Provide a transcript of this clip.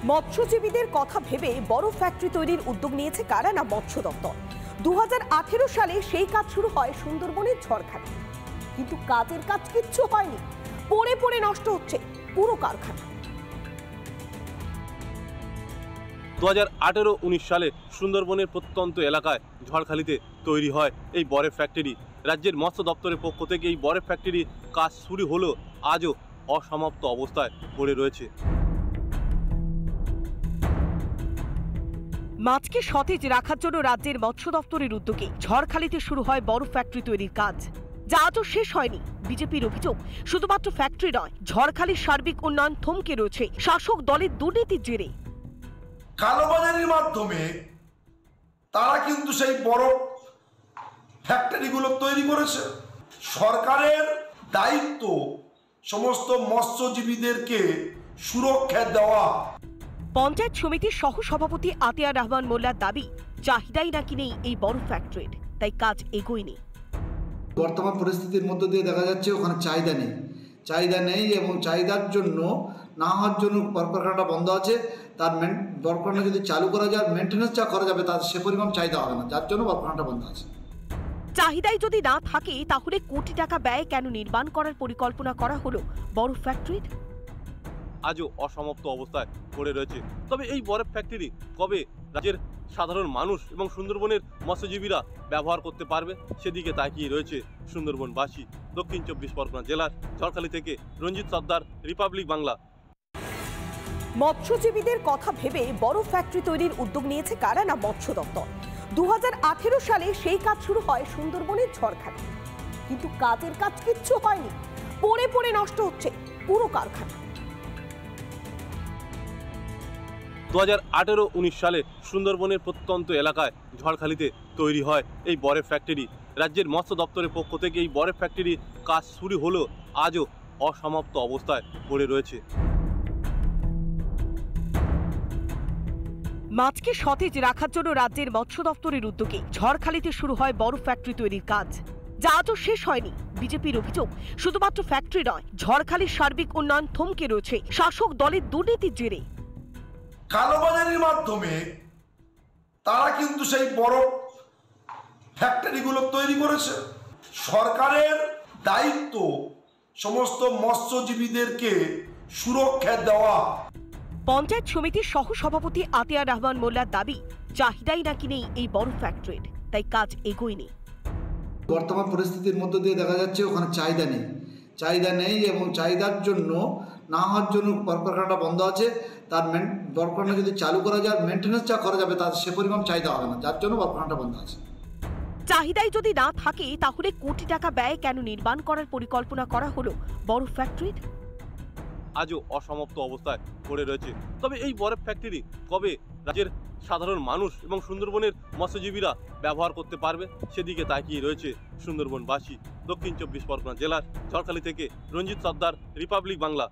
মৎস্যজীবীদের কথা ভেবে বড় ফ্যাক্টরি তৈরির উদ্যোগ নিয়েছে কারা? না, মৎস্য দপ্তর। 2018 সালে সেই কাজ শুরু হয় সুন্দরবনের ঝড়খালি, কিন্তু কাজের কাজ কিচ্ছু হয়নি, পড়ে পড়ে নষ্ট হচ্ছে পুরো কারখানা। 2018-19 সালে সুন্দরবনের প্রত্যন্ত এলাকায় ঝড়খালিতে তৈরি হয় এই বরফ ফ্যাক্টরি। রাজ্যের মৎস্য দপ্তরের পক্ষ থেকে এই বরফ ফ্যাক্টরি কাজ শুরু হলেও আজও অসমাপ্ত অবস্থায় পড়ে রয়েছে। মাছকে সতেজ রাখার জন্য রাজ্যের মৎস্য দপ্তরের উদ্যোগে ঝড়খালিতে শুরু হয় বরফ ফ্যাক্টরি তৈরির কাজ, যা আজও শেষ হয়নি। বিজেপির অভিযোগ, শুধুমাত্র ফ্যাক্টরি নয়, ঝড়খালির সার্বিক উন্নয়ন থমকে রয়েছে শাসক দলের দুর্নীতির জেরে। কালোবাজারির মাধ্যমে তারা কিন্তু সেই বরফ ফ্যাক্টরিগুলো তৈরি করেছে। সরকারের দায়িত্ব সমস্ত মৎস্যজীবীদেরকে সুরক্ষা দেওয়া। পঞ্চায়েত সমিতির সহ সভাপতি আতিয়ার রহমান মোল্লার দাবি, চাহিদাই নাকি নেই এই বরফ ফ্যাক্টরির, তাই কাজ এগোয়নি। বর্তমান পরিস্থিতির মধ্য দিয়ে দেখা যাচ্ছে ওখানে চাহিদা নেই এবং চাহিদার জন্য না হওয়ার জন্য কারখানাটা বন্ধ আছে। তার কারখানা যদি চালু করা যায়, মেনটেন্যান্স যা করা যাবে তার সে পরিমাণ চাহিদা হবে না, যার জন্য কারখানাটা বন্ধ আছে। চাহিদাই যদি না থাকে তাহলে কোটি টাকা ব্যয় কেন নির্মাণ করার পরিকল্পনা করা হলো বরফ ফ্যাক্টরির? আজও অসমাপ্ত অবস্থায় পড়ে রয়েছে। তবে এই বরফ ফ্যাক্টরি কবে রাজ্যের সাধারণ মানুষ এবং সুন্দরবনের মৎস্যজীবীরা ব্যবহার করতে পারবে, সেদিকে তাকিয়ে রয়েছে সুন্দরবনবাসী। দক্ষিণ 24 পরগনা জেলার ঝড়খালি থেকে রঞ্জিত সর্দার, রিপাবলিক বাংলা। মৎস্যজীবীদের কথা ভেবে বড় ফ্যাক্টরি তৈরির উদ্যোগ নিয়েছে কারা? না, মৎস্য দপ্তর। 2018 সালে সেই কাজ শুরু হয় সুন্দরবনের ঝড়খালি, কিন্তু কাজের কাজ কিচ্ছু হয়নি, পড়ে পড়ে নষ্ট হচ্ছে পুরো কারখানা। 2018-19 সালে সুন্দরবনের প্রত্যন্ত এলাকায় ঝড়খালিতে তৈরি হয় এই বরফ ফ্যাক্টরি। রাজ্যের মৎস্য দপ্তরের পক্ষ থেকে এই বরফ ফ্যাক্টরি কাজ শুরু হলেও আজও অসমাপ্ত অবস্থায় পড়ে রয়েছে। মাছকে সতেজ রাখার জন্য রাজ্যের মৎস্য দপ্তরের উদ্যোগে ঝড়খালিতে শুরু হয় বরফ ফ্যাক্টরি তৈরির কাজ, যা আজও শেষ হয়নি। বিজেপির অভিযোগ, শুধুমাত্র ফ্যাক্টরি নয়, ঝড়খালির সার্বিক উন্নয়ন থমকে রয়েছে শাসক দলের দুর্নীতির জেরে। কালোবাজারির মাধ্যমে তারা কিন্তু সেই বরফ ফ্যাক্টরিগুলো তৈরি করেছে। সরকারের দায়িত্ব সমস্ত মৎস্যজীবীদেরকে সুরক্ষা দেওয়া। পঞ্চায়েত সমিতির সহ সভাপতি আতিয়ার রহমান মোল্লার দাবি, চাহিদাই নাকি নেই এই বরফ ফ্যাক্টরির, তাই কাজ এগোয়নি। বর্তমান পরিস্থিতির মধ্য দিয়ে দেখা যাচ্ছে ওখানে চাহিদা নেই এবং চাহিদার জন্য না হওয়ার জন্য কারখানাটা বন্ধ আছে। তার কারখানা যদি চালু করা যায়, মেনটেন্যান্স যা করা যাবে তার সে পরিমাণ চাহিদা হবে না, যার জন্য কারখানাটা বন্ধ আছে। চাহিদাই যদি না থাকে তাহলে কোটি টাকা ব্যয় কেন নির্মাণ করার পরিকল্পনা করা হলো বরফ ফ্যাক্টরির? আজও অসমাপ্ত অবস্থায় পড়ে রয়েছে। তবে এই বরফ ফ্যাক্টরি কবে রাজ্যের সাধারণ মানুষ এবং সুন্দরবনের মৎস্যজীবীরা ব্যবহার করতে পারবে, সেদিকে তাকিয়ে রয়েছে সুন্দরবনবাসী। দক্ষিণ 24 পরগনা জেলার ঝড়খালি থেকে রঞ্জিত সর্দার, রিপাবলিক বাংলা।